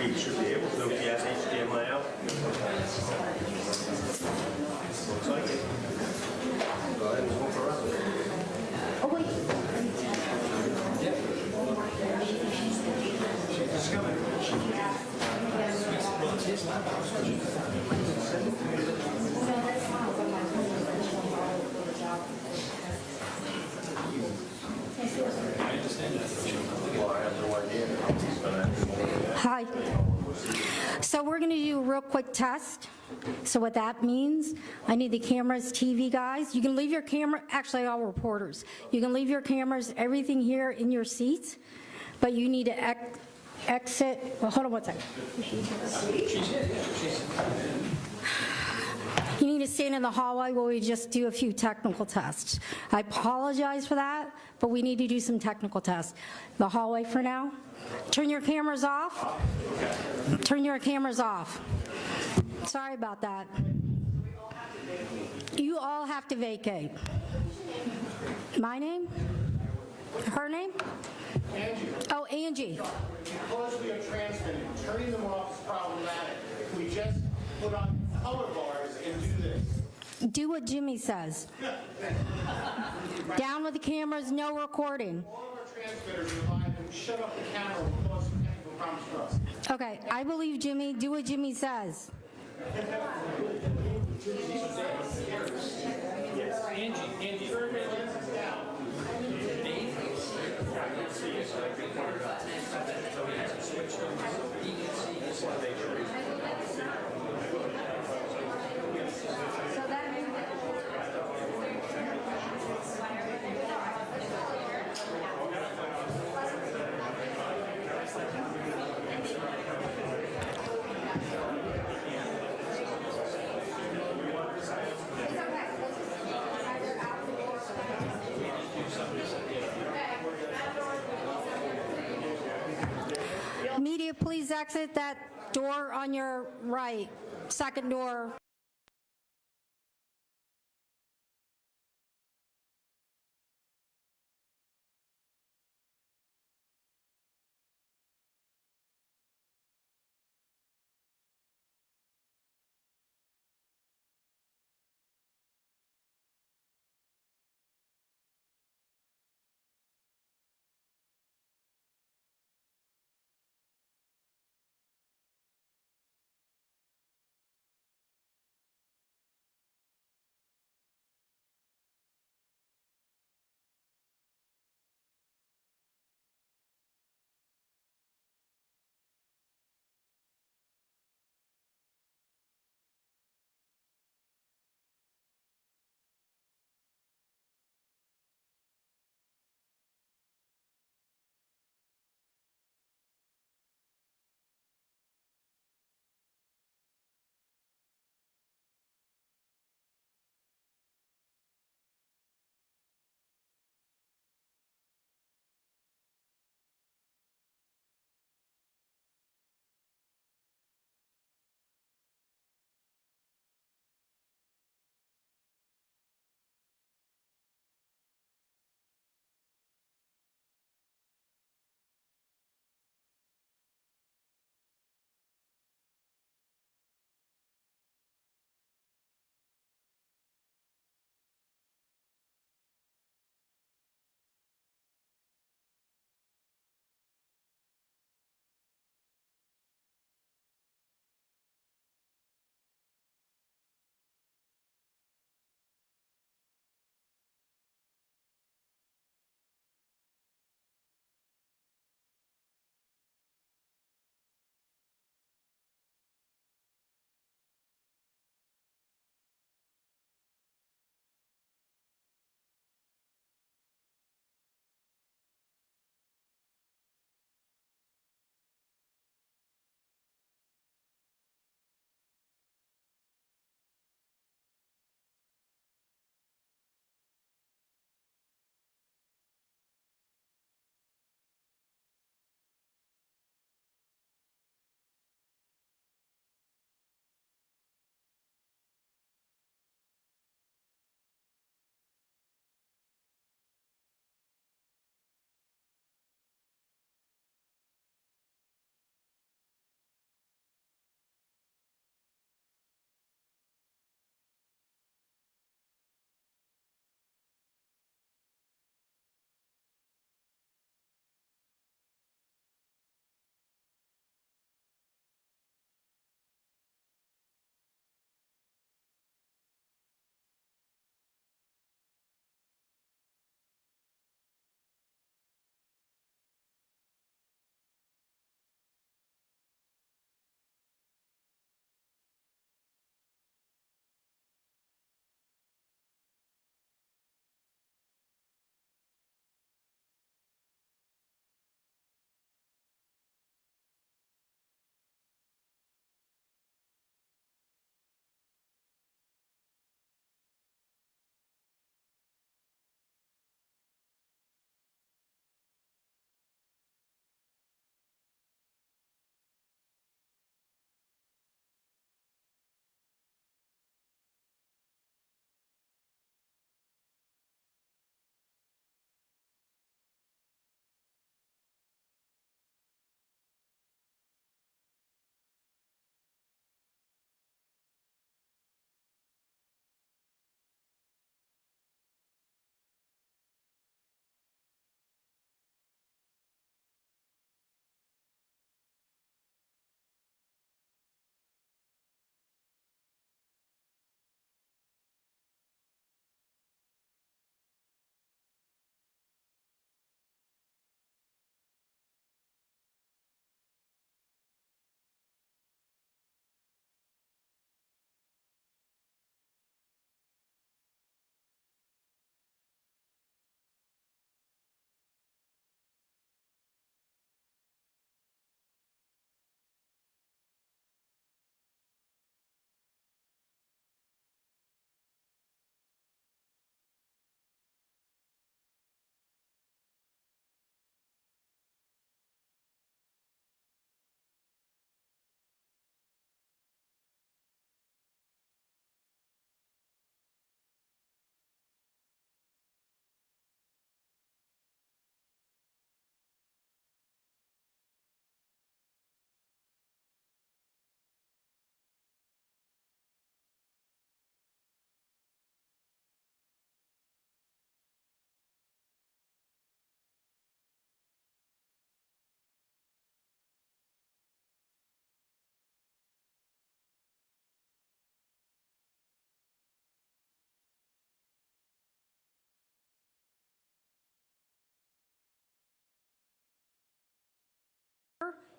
We should be able to, if he has HDMI out. Looks like it. Go ahead and go for us. Oh, wait. She's coming. Hi. So So we're going to do a real quick test. So what that means, I need the cameras, TV guys. You can leave your camera, actually all reporters. You can leave your cameras, everything here in your seats, but you need to exit. Well, hold on one second. You need to stand in the hallway while we just do a few technical tests. I apologize for that, but we need to do some technical tests. The hallway for now. Turn your cameras off. Turn your cameras off. Sorry about that. You all have to vacate. My name? Her name? Angie, Oh, Angie. because we are transmitting, turning them off is problematic. If we just put on color bars and do this. Do what Jimmy says. Down with the cameras, no recording. All of our transmitters are live and shut off the camera will cause some technical problems for us. Okay, I believe Jimmy. Do what Jimmy says. Media, please exit that door on your right, second door.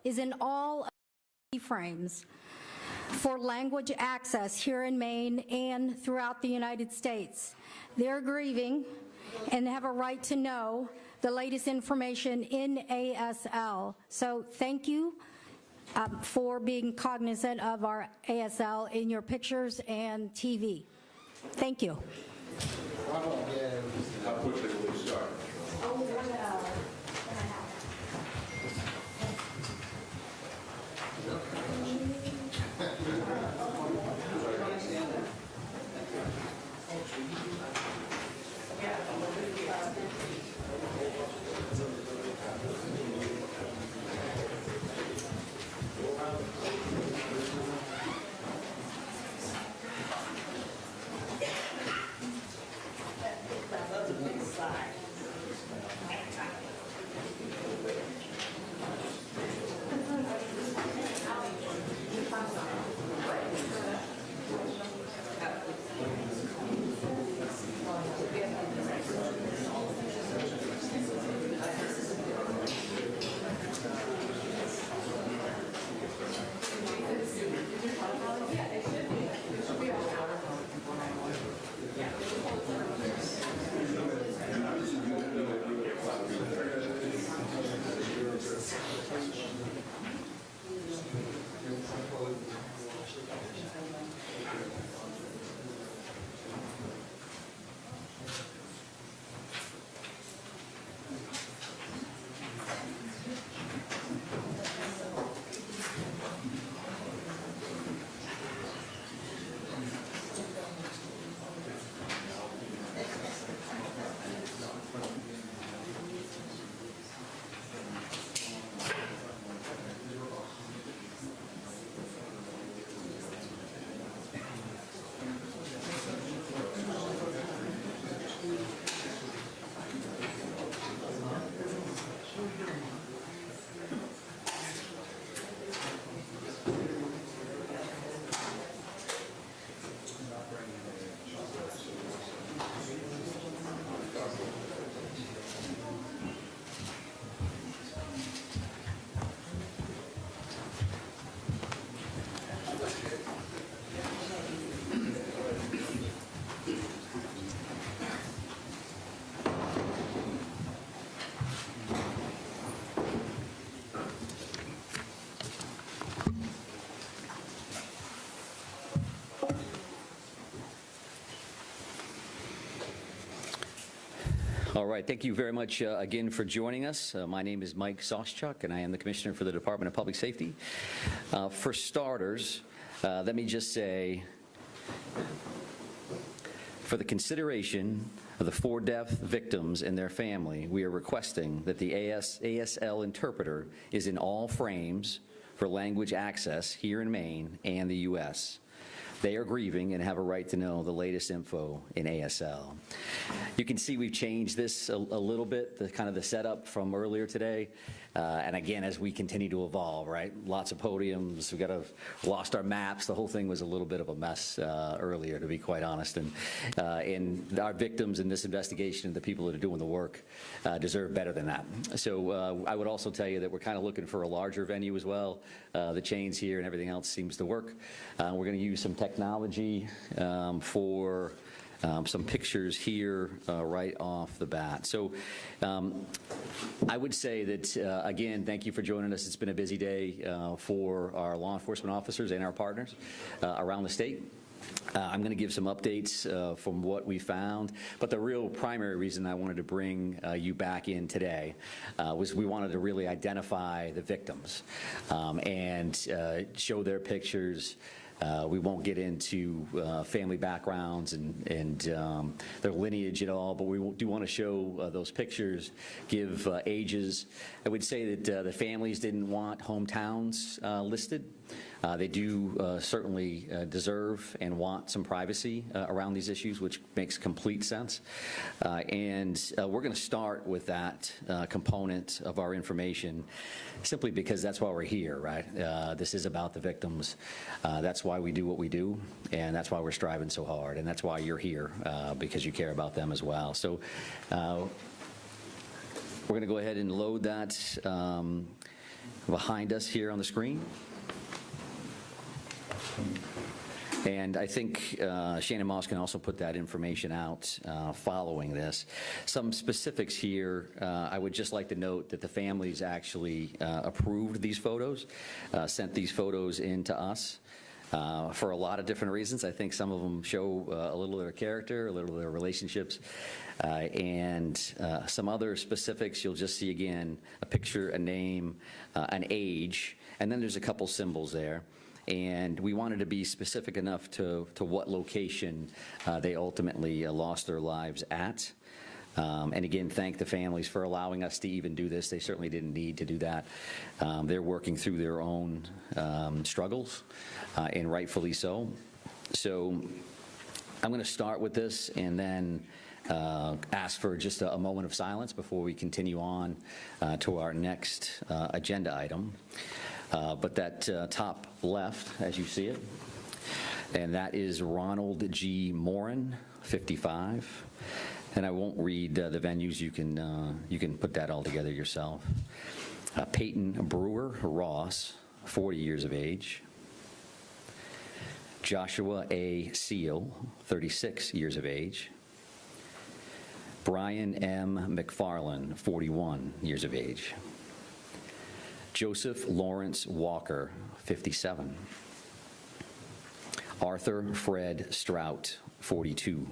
is in all frames for language access here in Maine and throughout the United States. They're grieving and have a right to know the latest information in ASL. So thank you for being cognizant of our ASL in your pictures and TV. Thank you. How quickly will we start? All right, thank you very much again for joining us. My name is Mike Soschuk, and I am the Commissioner for the Department of Public Safety. For starters, let me just say, for the consideration of the 4 deaf victims and their family, we are requesting that the ASL interpreter is in all frames for language access here in Maine and the U.S. They are grieving and have a right to know the latest info in ASL. You can see we've changed this a little bit, the kind of the setup from earlier today. And again, as we continue to evolve, right? Lots of podiums, lost our maps. The whole thing was a little bit of a mess earlier, to be quite honest. And our victims in this investigation, the people that are doing the work, deserve better than that. So I would also tell you that we're kind of looking for a larger venue as well. The chains here and everything else seems to work. We're going to use some technology for some pictures here right off the bat. So I would say that, again, thank you for joining us. It's been a busy day for our law enforcement officers and our partners around the state. I'm going to give some updates from what we found, but the real primary reason I wanted to bring you back in today was we wanted to really identify the victims and show their pictures. We won't get into family backgrounds and their lineage at all, but we do want to show those pictures, give ages. I would say that the families didn't want hometowns listed. They do certainly deserve and want some privacy around these issues, which makes complete sense. And we're going to start with that component of our information simply because that's why we're here, right? This is about the victims. That's why we do what we do, and that's why we're striving so hard, and that's why you're here, because you care about them as well. So we're going to go ahead and load that behind us here on the screen. And I think Shannon Moss can also put that information out following this. Some specifics here, I would just like to note that the families actually approved these photos, sent these photos in to us. For a lot of different reasons. I think some of them show a little of their character, a little of their relationships, and some other specifics. You'll just see again a picture, a name, an age, and then there's a couple symbols there. And we wanted to be specific enough to what location they ultimately lost their lives at. And again, thank the families for allowing us to even do this. They certainly didn't need to do that. They're working through their own struggles, and rightfully so. So I'm going to start with this and then ask for just a moment of silence before we continue on to our next agenda item. But that top left, as you see it, and that is Ronald G. Morin, 55. And I won't read the venues. You can put that all together yourself. Peyton Brewer Ross, 40 years of age. Joshua A. Seal, 36 years of age. Brian M. McFarland, 41 years of age. Joseph Lawrence Walker, 57. Arthur Fred Strout, 42.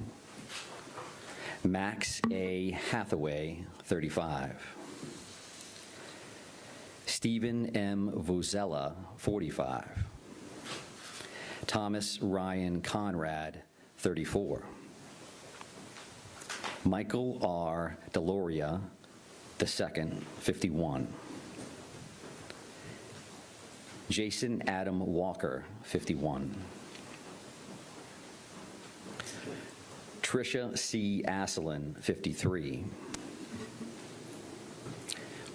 Max A. Hathaway, 35. Stephen M. Vozella, 45. Thomas Ryan Conrad, 34. Michael R. Deloria II, 51. Jason Adam Walker, 51. Tricia C. Asselin, 53.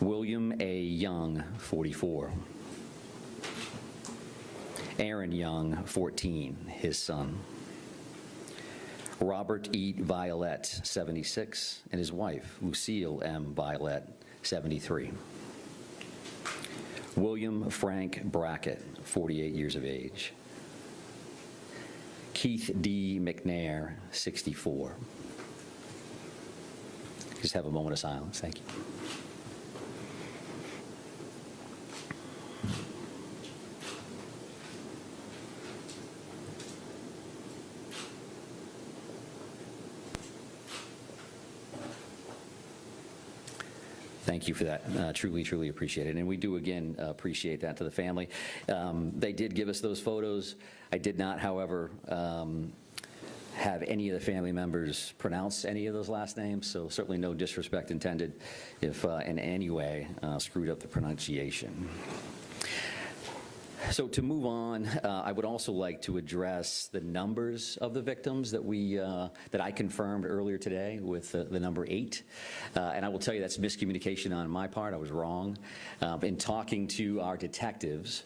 William A. Young, 44. Aaron Young, 14, his son. Robert E. Violet, 76, and his wife, Lucille M. Violet, 73. William Frank Brackett, 48 years of age. Keith D. McNair, 64. Just have a moment of silence. Thank you. Thank you for that. Truly, truly appreciate it. And we do, again, appreciate that to the family. They did give us those photos. I did not, however, have any of the family members pronounce any of those last names, so certainly no disrespect intended if in any way screwed up the pronunciation. So to move on, I would also like to address the numbers of the victims that I confirmed earlier today with the number 8. And I will tell you that's miscommunication on my part. I was wrong. In talking to our detectives,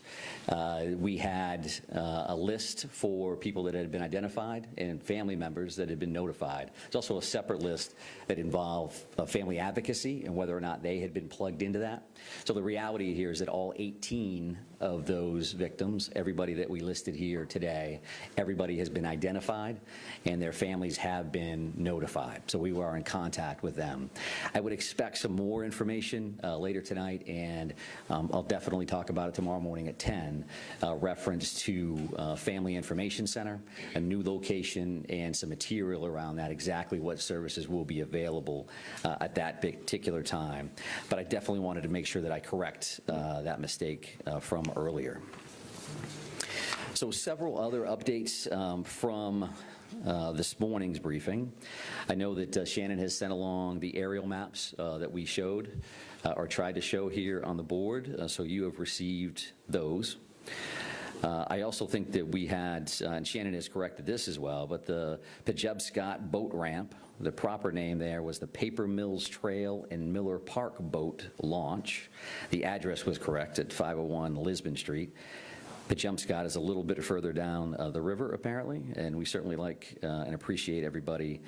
we had a list for people that had been identified and family members that had been notified. There's also a separate list that involved family advocacy and whether or not they had been plugged into that. So the reality here is that all 18 of those victims, everybody that we listed here today, everybody has been identified and their families have been notified. So we were in contact with them. I would expect some more information later tonight, and I'll definitely talk about it tomorrow morning at 10, reference to Family Information Center, a new location, and some material around that, exactly what services will be available at that particular time. But I definitely wanted to make sure that I correct that mistake from earlier. So several other updates from this morning's briefing. I know that Shannon has sent along the aerial maps that we showed or tried to show here on the board, so you have received those. I also think that we had, and Shannon has corrected this as well, but the Pejebscott boat ramp, the proper name there was the Paper Mills Trail and Miller Park boat launch. The address was correct at 501 Lisbon Street. Pejebscott is a little bit further down the river, apparently, and we certainly like and appreciate everybody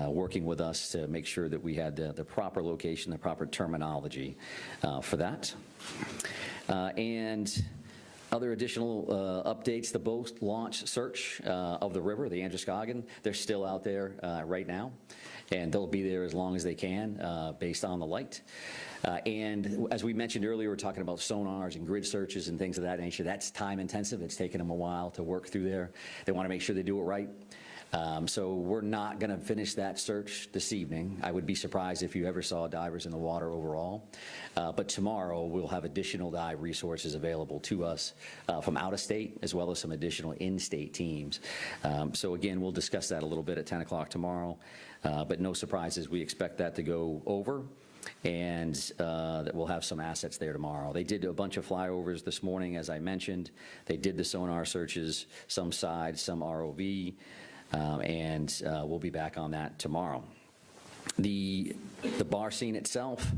working with us to make sure that we had the proper location, the proper terminology for that. And other additional updates, the boat launch search of the river, the Androscoggin, they're still out there right now, and they'll be there as long as they can based on the light. And as we mentioned earlier, we're talking about sonars and grid searches and things of that nature. That's time intensive. It's taken them a while to work through there. They want to make sure they do it right. So we're not going to finish that search this evening. I would be surprised if you ever saw divers in the water overall. But tomorrow we'll have additional dive resources available to us from out of state, as well as some additional in-state teams. So again, we'll discuss that a little bit at 10 o'clock tomorrow. But no surprises, we expect that to go over, and that we'll have some assets there tomorrow. They did a bunch of flyovers this morning, as I mentioned. They did the sonar searches, some side, some ROV. And we'll be back on that tomorrow. The bar scene itself,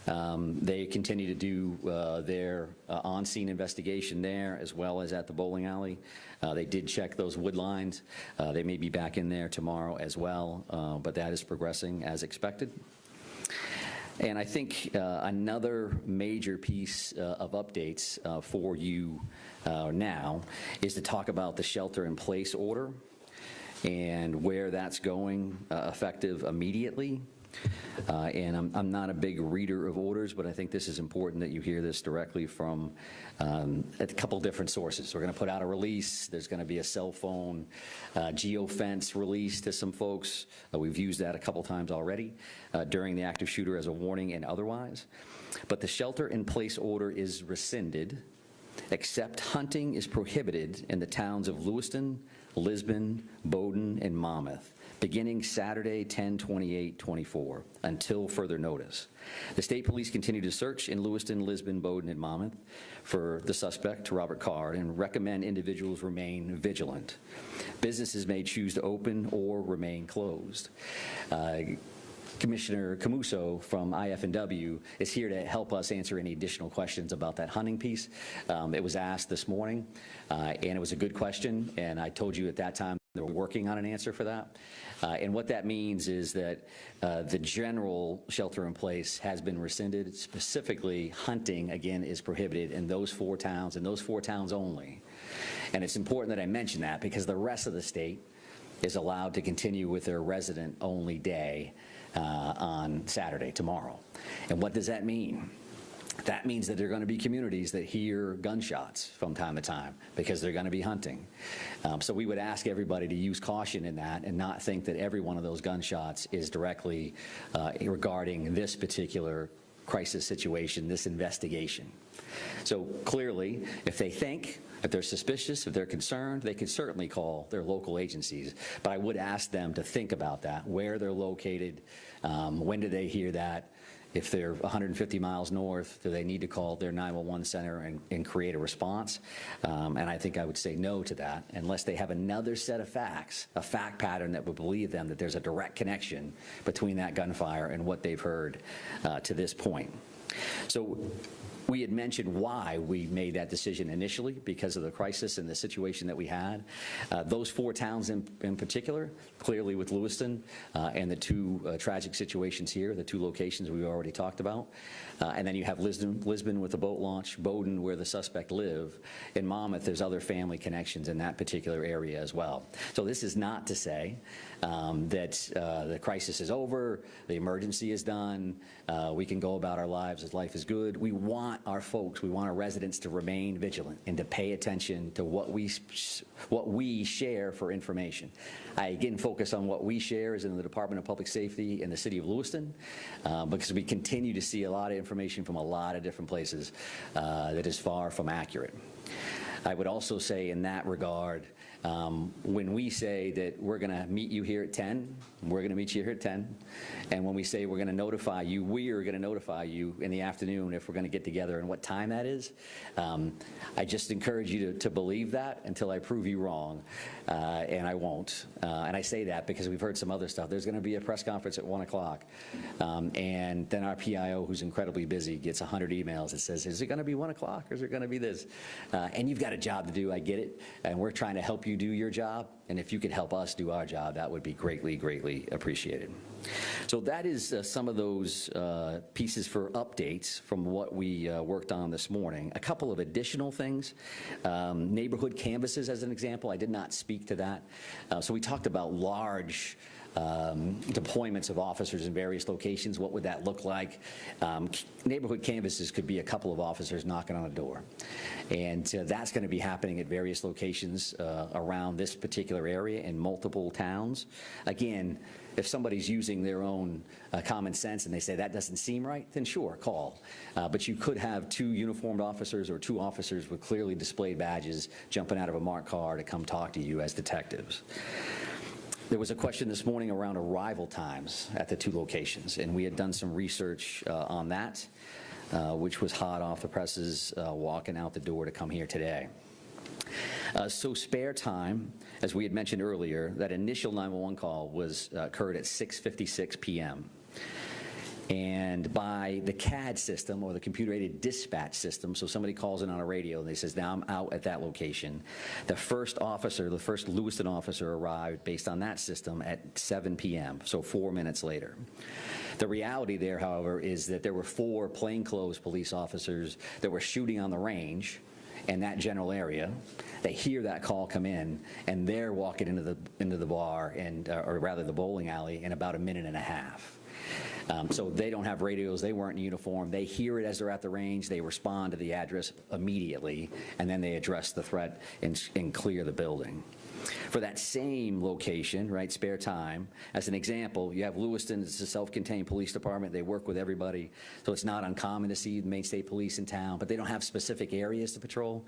they continue to do their on-scene investigation there, as well as at the bowling alley. They did check those wood lines. They may be back in there tomorrow as well, but that is progressing as expected. And I think another major piece of updates for you now is to talk about the shelter-in-place order and where that's going effective immediately. And I'm not a big reader of orders, but I think this is important that you hear this directly from a couple different sources. We're going to put out a release. There's going to be a cell phone geofence release to some folks. We've used that a couple times already during the active shooter as a warning and otherwise. But the shelter-in-place order is rescinded, except hunting is prohibited in the towns of Lewiston, Lisbon, Bowdoin, and Monmouth, beginning Saturday, 10/28/24, until further notice. The state police continue to search in Lewiston, Lisbon, Bowdoin, and Monmouth for the suspect, Robert Card, and recommend individuals remain vigilant. Businesses may choose to open or remain closed. Commissioner Camuso from IF&W is here to help us answer any additional questions about that hunting piece. It was asked this morning, and it was a good question, and I told you at that time they're working on an answer for that. And what that means is that the general shelter-in-place has been rescinded. Specifically, hunting, again, is prohibited in those 4 towns, and those 4 towns only. And it's important that I mention that because the rest of the state is allowed to continue with their resident-only day on Saturday, tomorrow. And what does that mean? That means that there are going to be communities that hear gunshots from time to time because they're going to be hunting. So we would ask everybody to use caution in that and not think that every one of those gunshots is directly regarding this particular crisis situation, this investigation. So clearly, if they think, if they're suspicious, if they're concerned, they can certainly call their local agencies. But I would ask them to think about that, where they're located, when do they hear that? If they're 150 miles north, do they need to call their 911 center and create a response? And I think I would say no to that unless they have another set of facts, a fact pattern that would believe them that there's a direct connection between that gunfire and what they've heard to this point. So we had mentioned why we made that decision initially, because of the crisis and the situation that we had. Those 4 towns in particular, clearly with Lewiston and the 2 tragic situations here, the 2 locations we already talked about. And then you have Lisbon with the boat launch, Bowdoin where the suspect live. In Monmouth, there's other family connections in that particular area as well. So this is not to say that the crisis is over, the emergency is done, we can go about our lives as life is good. We want our folks, we want our residents to remain vigilant and to pay attention to what we share for information. I again focus on what we share is in the Department of Public Safety in the city of Lewiston, because we continue to see a lot of information from a lot of different places that is far from accurate. I would also say in that regard, when we say that we're going to meet you here at 10, we're going to meet you here at 10. And when we say we're going to notify you, we are going to notify you in the afternoon if we're going to get together and what time that is. I just encourage you to believe that until I prove you wrong, and I won't. And I say that because we've heard some other stuff. There's going to be a press conference at 1 o'clock, and then our PIO, who's incredibly busy, gets 100 emails that says, is it going to be 1 o'clock or is it going to be this? And you've got a job to do, I get it, and we're trying to help you you do your job, and if you could help us do our job, that would be greatly, greatly appreciated. So that is some of those pieces for updates from what we worked on this morning. A couple of additional things. Neighborhood canvases, as an example, I did not speak to that. So we talked about large deployments of officers in various locations. What would that look like? Neighborhood canvases could be a couple of officers knocking on a door. And that's going to be happening at various locations around this particular area in multiple towns. Again, if somebody's using their own common sense and they say that doesn't seem right, then sure, call. But you could have 2 uniformed officers or 2 officers with clearly displayed badges jumping out of a marked car to come talk to you as detectives. There was a question this morning around arrival times at the 2 locations, and we had done some research on that, which was hot off the presses walking out the door to come here today. So spare time, as we had mentioned earlier, that initial 911 call occurred at 6:56 p.m. And by the CAD system, or the computer-aided dispatch system, so somebody calls in on a radio and they says, now I'm out at that location. The first Lewiston officer arrived based on that system at 7 p.m., so 4 minutes later. The reality there, however, is that there were 4 plainclothes police officers that were shooting on the range in that general area. They hear that call come in, and they're walking into the bar, or rather the bowling alley, in about a minute and a half. So they don't have radios, they weren't in uniform, they hear it as they're at the range, they respond to the address immediately, and then they address the threat and clear the building. For that same location, right, spare time, as an example, you have Lewiston, it's a self-contained police department, they work with everybody, so it's not uncommon to see the Maine State Police in town, but they don't have specific areas to patrol.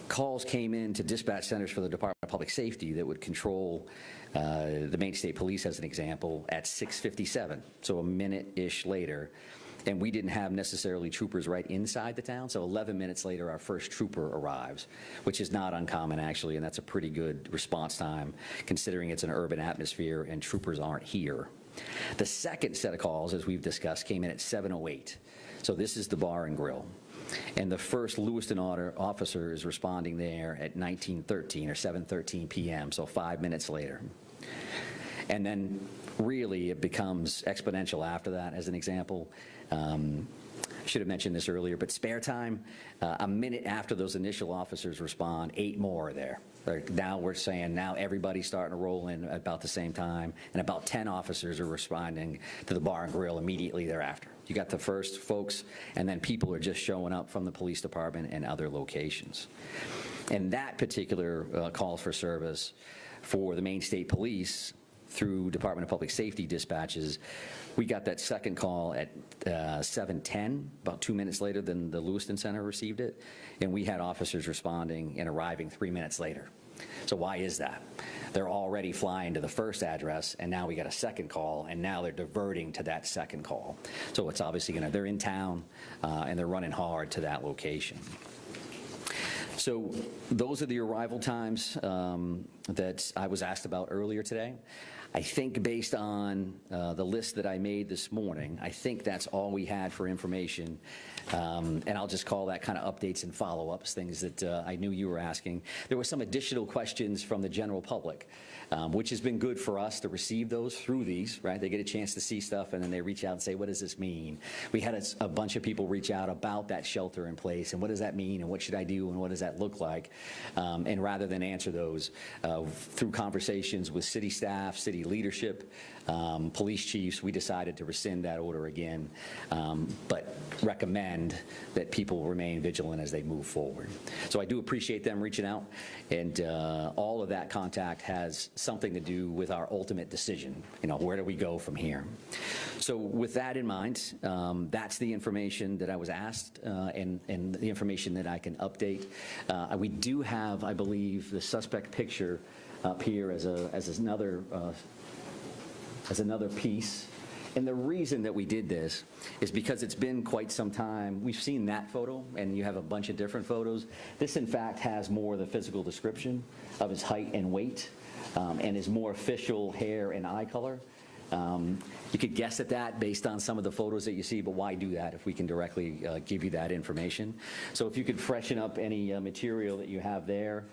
Calls came in to dispatch centers for the Department of Public Safety that would control the Maine State Police, as an example, at 6:57, so a minute-ish later. And we didn't have necessarily troopers right inside the town, so 11 minutes later, our first trooper arrives, which is not uncommon, actually, and that's a pretty good response time, considering it's an urban atmosphere and troopers aren't here. The second set of calls, as we've discussed, came in at 7:08, so this is the bar and grill. And the first Lewiston officer is responding there at 19:13 or 7:13 p.m., so 5 minutes later. And then really it becomes exponential after that, as an example. Should have mentioned this earlier, but spare time, a minute after those initial officers respond, 8 more are there. Now we're saying now everybody's starting to roll in about the same time, and about 10 officers are responding to the bar and grill immediately thereafter. You got the first folks, and then people are just showing up from the police department and other locations. And that particular call for service for the Maine State Police through Department of Public Safety dispatches, we got that second call at 7:10, about 2 minutes later than the Lewiston Center received it, and we had officers responding and arriving 3 minutes later. So why is that? They're already flying to the first address, and now we got a second call, and now they're diverting to that second call. So it's obviously they're in town, and they're running hard to that location. So those are the arrival times that I was asked about earlier today. I think based on the list that I made this morning, I think that's all we had for information. And I'll just call that kind of updates and follow-ups, things that I knew you were asking. There were some additional questions from the general public, which has been good for us to receive those through these, right? They get a chance to see stuff, and then they reach out and say, what does this mean? We had a bunch of people reach out about that shelter in place, and what does that mean, and what should I do, and what does that look like? And rather than answer those through conversations with city staff, city leadership, police chiefs, we decided to rescind that order again, but recommend that people remain vigilant as they move forward. So I do appreciate them reaching out, and all of that contact has something to do with our ultimate decision. Where do we go from here? So with that in mind, that's the information that I was asked, and the information that I can update. We do have, I believe, the suspect picture up here as another piece. And the reason that we did this is because it's been quite some time. We've seen that photo, and you have a bunch of different photos. This, in fact, has more of the physical description of his height and weight, and his more official hair and eye color. You could guess at that based on some of the photos that you see, but why do that if we can directly give you that information? So if you could freshen up any material that you have there.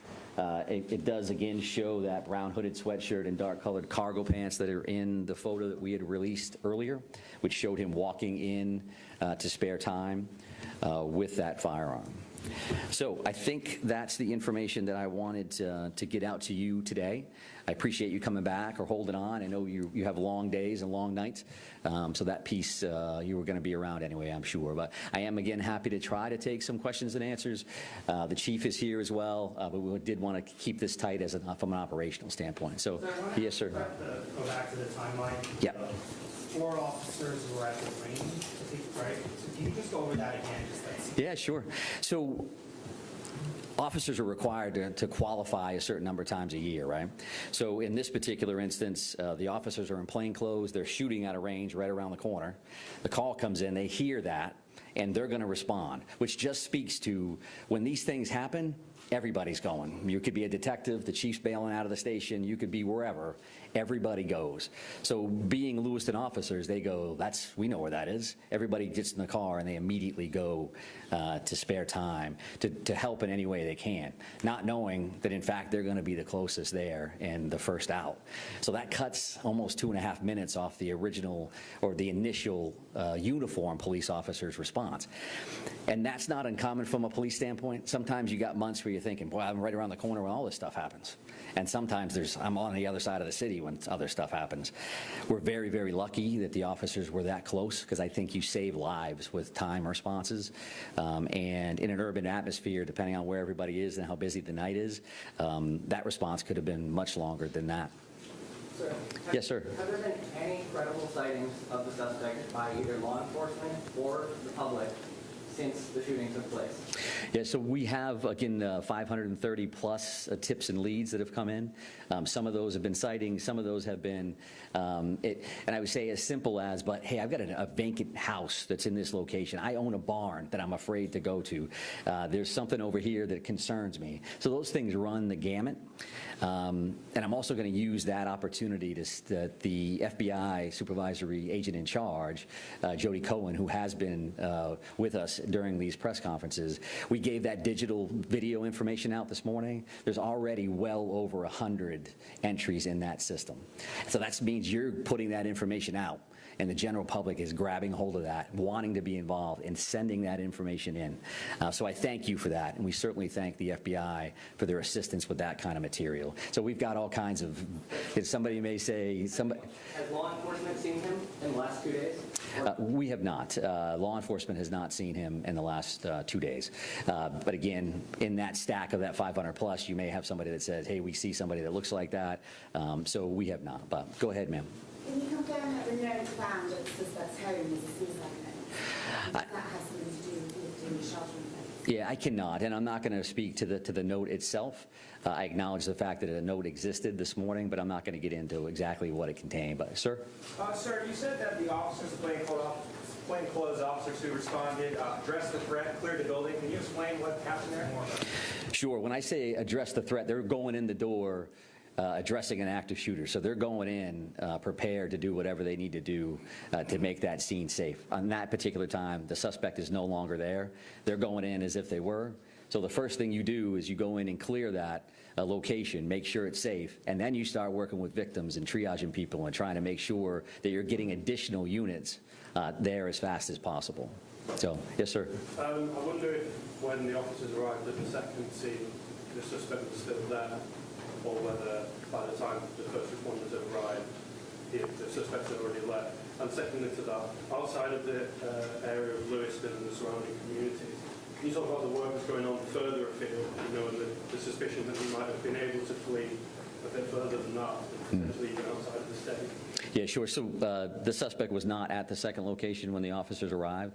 It does again show that brown hooded sweatshirt and dark colored cargo pants that are in the photo that we had released earlier, which showed him walking in to spare time with that firearm. So I think that's the information that I wanted to get out to you today. I appreciate you coming back or holding on. I know you have long days and long nights, so that piece you were going to be around anyway, I'm sure. But I am, again, happy to try to take some questions and answers. The chief is here as well, but we did want to keep this tight from an operational standpoint. So, yes, sir. Go back to the timeline. Yep. 4 officers were at the range, I think, right? So can you just go over that again? Yeah, sure. So officers are required to qualify a certain number of times a year, right? So in this particular instance, the officers are in plain clothes. They're shooting at a range right around the corner. The call comes in. They hear that, and they're going to respond, which just speaks to when these things happen, everybody's going. You could be a detective, the chief's bailing out of the station, you could be wherever. Everybody goes. So being Lewiston officers, they go, we know where that is. Everybody gets in the car and they immediately go to spare time to help in any way they can, not knowing that in fact they're going to be the closest there and the first out. So that cuts almost 2.5 minutes off the original or the initial uniform police officer's response. And that's not uncommon from a police standpoint. Sometimes you got months where you're thinking, boy, I'm right around the corner when all this stuff happens. And sometimes I'm on the other side of the city when other stuff happens. We're very, very lucky that the officers were that close, because I think you save lives with time responses. And in an urban atmosphere, depending on where everybody is and how busy the night is, that response could have been much longer than that. Sir, Yes, sir. Have there been any credible sightings of the suspect by either law enforcement or the public since the shooting took place? Yeah, so we have, again, 530 plus tips and leads that have come in. Some of those have been sightings, some of those have been, and I would say as simple as, but hey, I've got a vacant house that's in this location. I own a barn that I'm afraid to go to. There's something over here that concerns me. So those things run the gamut. And I'm also going to use that opportunity to the FBI supervisory agent in charge, Jody Cohen, who has been with us during these press conferences. We gave that digital video information out this morning. There's already well over 100 entries in that system. So that means you're putting that information out, and the general public is grabbing hold of that, wanting to be involved, and sending that information in. So I thank you for that, and we certainly thank the FBI for their assistance with that kind of material. So we've got all kinds of, somebody may say, Has law enforcement seen him in the last 2 days? We have not. Law enforcement has not seen him in the last 2 days. But again, in that stack of that 500 plus, you may have somebody that says, hey, we see somebody that looks like that. So we have not. But go ahead, ma'am. Can you confirm that the note found at the suspect's home is a suicide note? That has something to do with lifting the shelter in place? Yeah, I cannot, and I'm not going to speak to the note itself. I acknowledge the fact that a note existed this morning, but I'm not going to get into exactly what it contained. But, sir? Sir, you said that the officers, the plainclothes officers who responded, addressed the threat, cleared the building. Can you explain what happened there? Sure. When I say address the threat, they're going in the door addressing an active shooter. So they're going in prepared to do whatever they need to do to make that scene safe. On that particular time, the suspect is no longer there. They're going in as if they were. So the first thing you do is you go in and clear that location, make sure it's safe, and then you start working with victims and triaging people and trying to make sure that you're getting additional units there as fast as possible. So, yes, sir. I wonder if when the officers arrived at the second scene, the suspect was still there, or whether by the time the first responders had arrived, the suspect had already left. And secondly to that, outside of the area of Lewiston and the surrounding communities, can you talk about the work that's going on further afield, and the suspicion that he might have been able to flee a bit further than that, potentially even outside of the state? Yeah, sure. So the suspect was not at the second location when the officers arrived.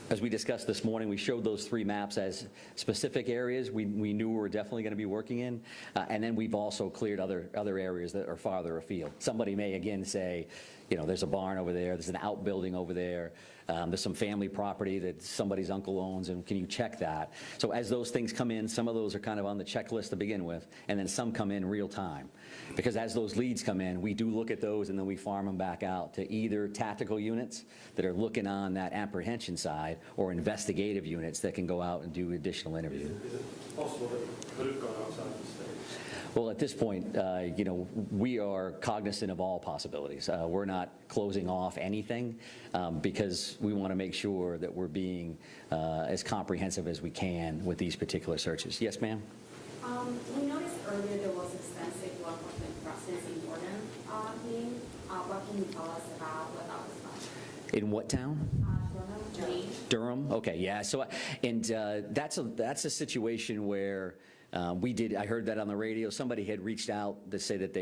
As we discussed this morning, we showed those 3 maps as specific areas we knew we were definitely going to be working in, and then we've also cleared other areas that are farther afield. Somebody may again say, there's a barn over there, there's an outbuilding over there. There's some family property that somebody's uncle owns, and can you check that? So as those things come in, some of those are kind of on the checklist to begin with, and then some come in real time. Because as those leads come in, we do look at those, and then we farm them back out to either tactical units that are looking on that apprehension side, or investigative units that can go out and do additional interviews. Is it possible that it could have gone outside the state? Well, at this point, you know, we are cognizant of all possibilities. We're not closing off anything because we want to make sure that we're being as comprehensive as we can with these particular searches. Yes, ma'am? We noticed earlier there was extensive law enforcement presence in Durham, Maine. What can you tell us about what that was about? In what town? Durham, Maine. Durham? Okay, yeah. So, and that's a situation where I heard that on the radio. Somebody had reached out to say that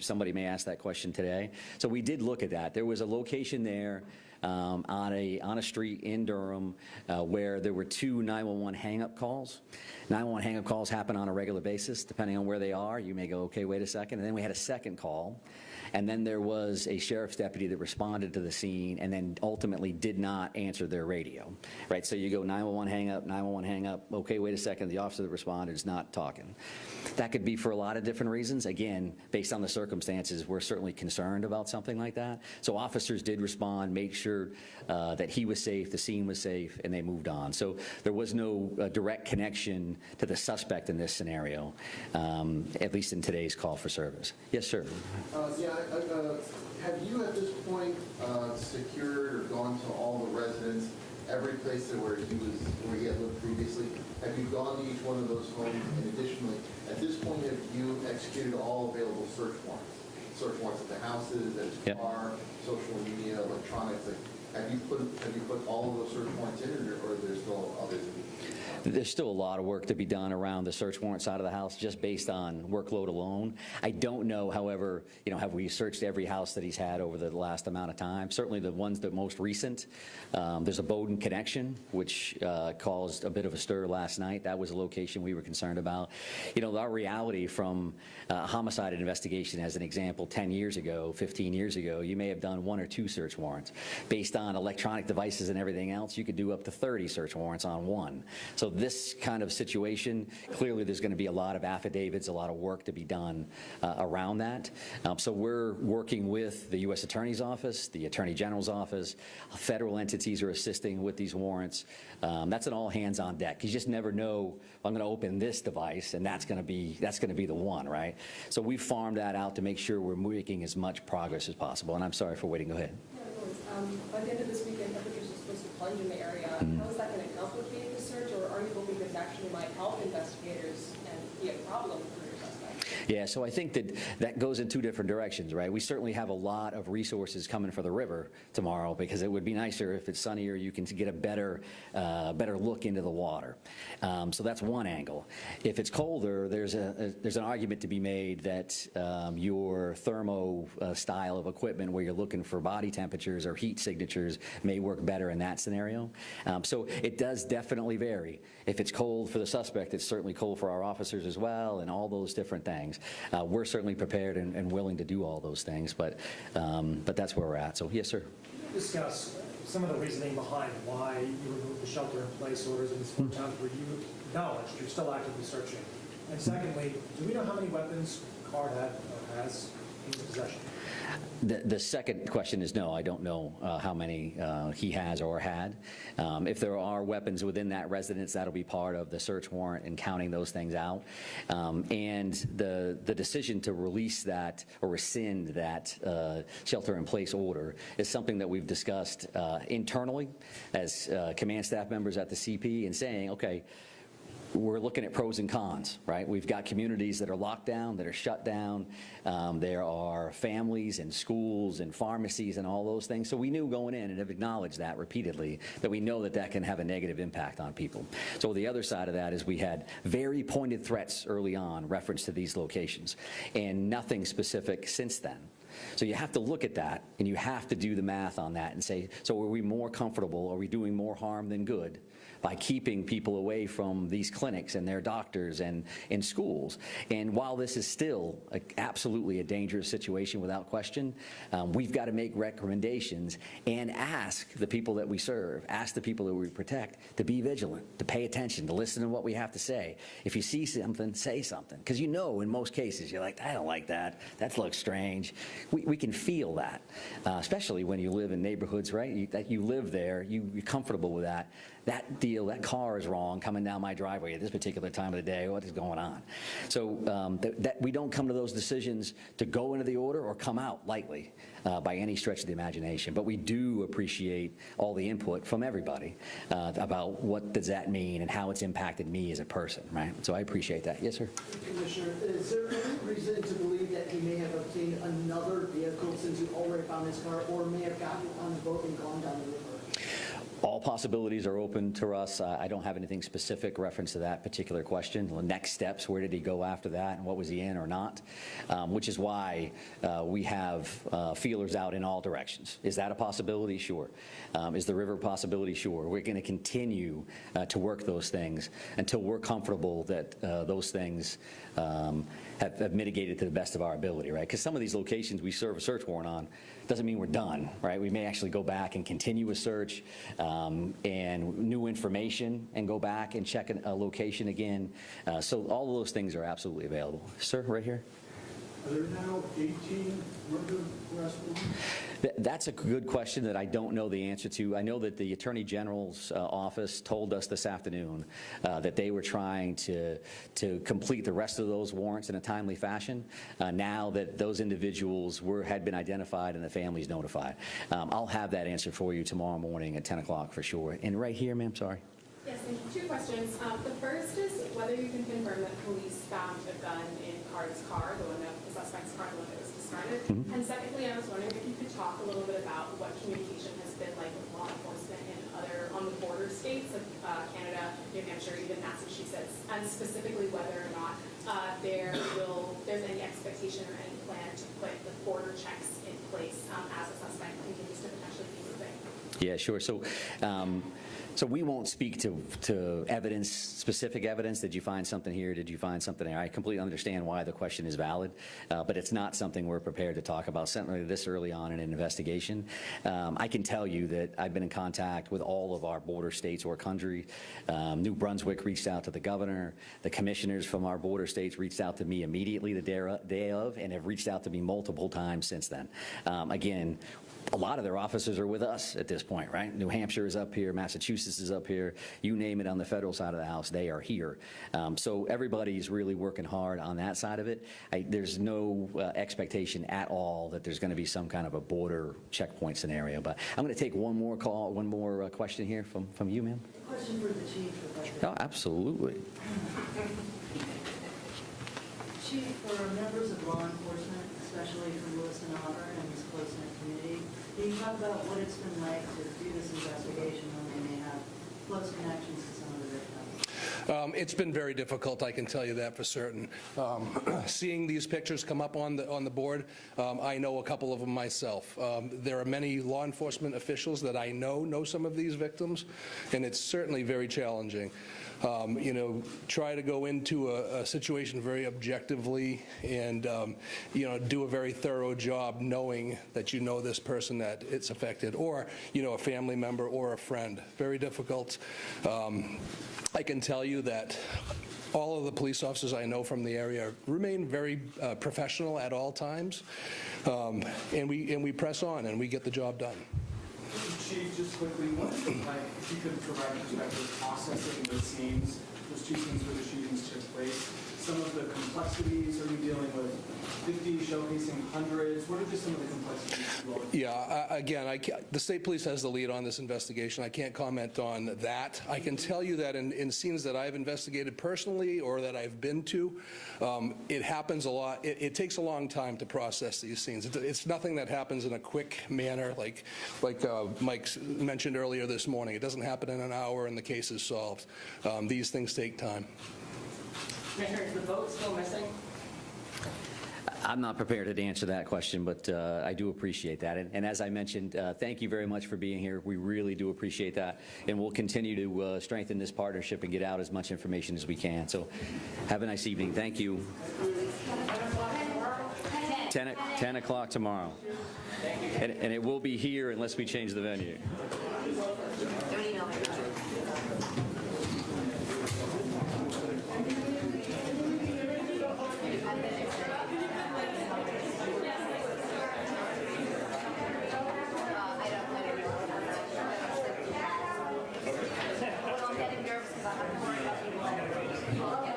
somebody may ask that question today. So we did look at that. There was a location there on a street in Durham where there were 2 911 hang-up calls. 911 hang-up calls happen on a regular basis, depending on where they are. You may go, okay, wait a second. And then we had a second call. And then there was a sheriff's deputy that responded to the scene and then ultimately did not answer their radio, right? So you go 911 hang up, 911 hang up, okay, wait a second, the officer that responded is not talking. That could be for a lot of different reasons. Again, based on the circumstances, we're certainly concerned about something like that. So officers did respond, made sure that he was safe, the scene was safe, and they moved on. So there was no direct connection to the suspect in this scenario, at least in today's call for service. Yes, sir. Have you at this point secured or gone to all the residents, every place where he had lived previously? Have you gone to each one of those homes? And additionally, at this point, have you executed all available search warrants? Search warrants at the houses, at his car, social media, electronics. Have you put all of those search warrants in, or are there still others? There's still a lot of work to be done around the search warrant side of the house, just based on workload alone. I don't know, however, you know, have we searched every house that he's had over the last amount of time? Certainly the ones that most recent. There's a Bowdoin connection, which caused a bit of a stir last night. That was a location we were concerned about. You know, our reality from homicide investigation, as an example, 10 years ago, 15 years ago, you may have done 1 or 2 search warrants. Based on electronic devices and everything else, you could do up to 30 search warrants on one. So this kind of situation, clearly there's going to be a lot of affidavits, a lot of work to be done around that. So we're working with the U.S. Attorney's Office, the Attorney General's Office. Federal entities are assisting with these warrants. That's an all hands on deck. You just never know, I'm going to open this device and that's going to be the one, right? So we've farmed that out to make sure we're making as much progress as possible. And I'm sorry for waiting. Go ahead. By the end of this weekend, temperatures are supposed to plunge in the area. How is that going to complicate the search, or are you hoping this actually might help investigators and be a problem for your suspect? Yeah, so I think that goes in 2 different directions, right? We certainly have a lot of resources coming for the river tomorrow, because it would be nicer if it's sunnier, you can get a better look into the water. So that's one angle. If it's colder, there's an argument to be made that your thermo style of equipment, where you're looking for body temperatures or heat signatures, may work better in that scenario. So it does definitely vary. If it's cold for the suspect, it's certainly cold for our officers as well, and all those different things. We're certainly prepared and willing to do all those things, but that's where we're at. So yes, sir. Can you discuss some of the reasoning behind why you removed the shelter-in-place orders in these 4 towns where you acknowledged you're still actively searching? And secondly, do we know how many weapons Card had or has in his possession? The second question is no, I don't know how many he has or had. If there are weapons within that residence, that'll be part of the search warrant and counting those things out. And the decision to release that or rescind that shelter-in-place order is something that we've discussed internally as command staff members at the CP, and saying, okay, we're looking at pros and cons, right? We've got communities that are locked down, that are shut down. There are families and schools and pharmacies and all those things. So we knew going in, and have acknowledged that repeatedly, that we know that can have a negative impact on people. So the other side of that is we had very pointed threats early on, reference to these locations, and nothing specific since then. So you have to look at that, and you have to do the math on that and say, so are we more comfortable, are we doing more harm than good by keeping people away from these clinics and their doctors and in schools. And while this is still absolutely a dangerous situation without question, we've got to make recommendations and ask the people that we serve, ask the people that we protect to be vigilant, to pay attention, to listen to what we have to say. If you see something, say something. Because you know in most cases, you're like, I don't like that. That looks strange. We can feel that, especially when you live in neighborhoods, right? That you live there, you're comfortable with that. That deal, that car is wrong coming down my driveway at this particular time of the day. What is going on? So that we don't come to those decisions to go into the order or come out lightly by any stretch of the imagination. But we do appreciate all the input from everybody about what does that mean and how it's impacted me as a person, right? So I appreciate that. Yes, sir? Commissioner, is there any reason to believe that he may have obtained another vehicle since you already found his car, or may have gotten on his boat and gone down the river? All possibilities are open to us. I don't have anything specific reference to that particular question. The next steps, where did he go after that, and what was he in or not? Which is why we have feelers out in all directions. Is that a possibility? Sure. Is the river a possibility? Sure. We're going to continue to work those things until we're comfortable that those things have mitigated to the best of our ability, right? Because some of these locations we serve a search warrant on doesn't mean we're done, right? We may actually go back and continue a search and new information and go back and check a location again. So all of those things are absolutely available. Sir, right here. Are there now 18 murder arrest warrants? That's a good question that I don't know the answer to. I know that the Attorney General's office told us this afternoon that they were trying to complete the rest of those warrants in a timely fashion. Now that those individuals had been identified and the families notified. I'll have that answer for you tomorrow morning at 10 o'clock for sure. And right here, ma'am, sorry. Yes, thank you. 2 questions. The first is whether you can confirm that police found a gun in Card's car, the one that the suspect's car, the one that was discarded. Mm-hmm. And secondly, I was wondering if you could talk a little bit about what communication has been like with law enforcement in on the border states of Canada, New Hampshire, even Massachusetts, and specifically whether or not there's any expectation or any plan to put the border checks in place as a suspect continues to potentially be moving. Yeah, sure. So we won't speak to evidence, specific evidence. Did you find something here? Did you find something there? I completely understand why the question is valid, but it's not something we're prepared to talk about, certainly this early on in an investigation. I can tell you that I've been in contact with all of our border states or country. New Brunswick reached out to the governor. The commissioners from our border states reached out to me immediately the day of and have reached out to me multiple times since then. Again, a lot of their officers are with us at this point, right? New Hampshire is up here, Massachusetts is up here, you name it on the federal side of the house, they are here. So everybody's really working hard on that side of it. There's no expectation at all that there's going to be some kind of a border checkpoint scenario. But I'm going to take one more question here from you, ma'am. Question for the chief. Oh, absolutely. Chief, for members of law enforcement, especially from Lewiston, Auburn, and this close-knit community, can you talk about what it's been like to do this investigation when they may have close connections to some of the victims? It's been very difficult, I can tell you that for certain. Seeing these pictures come up on the board, I know a couple of them myself. There are many law enforcement officials that I know some of these victims, and it's certainly very challenging. Try to go into a situation very objectively and, do a very thorough job knowing that you know this person that it's affected, or, a family member or a friend. Very difficult. I can tell you that all of the police officers I know from the area remain very professional at all times, and we press on and we get the job done. Chief, just quickly, what is it like, if you could provide a perspective, processing those scenes, those 2 scenes where the shootings took place? Some of the complexities, are you dealing with 50, showcasing hundreds? What are just some of the complexities you all? Yeah, again, the state police has the lead on this investigation. I can't comment on that. I can tell you that in scenes that I've investigated personally or that I've been to, it happens a lot. It takes a long time to process these scenes. It's nothing that happens in a quick manner like Mike mentioned earlier this morning. It doesn't happen in an hour and the case is solved. These things take time. Commissioner, is the boat still missing? I'm not prepared to answer that question, but I do appreciate that. And as I mentioned, thank you very much for being here. We really do appreciate that. And we'll continue to strengthen this partnership and get out as much information as we can. So have a nice evening. Thank you. 10 o'clock tomorrow. And it will be here unless we change the venue. I'm getting nervous because I have to worry about people.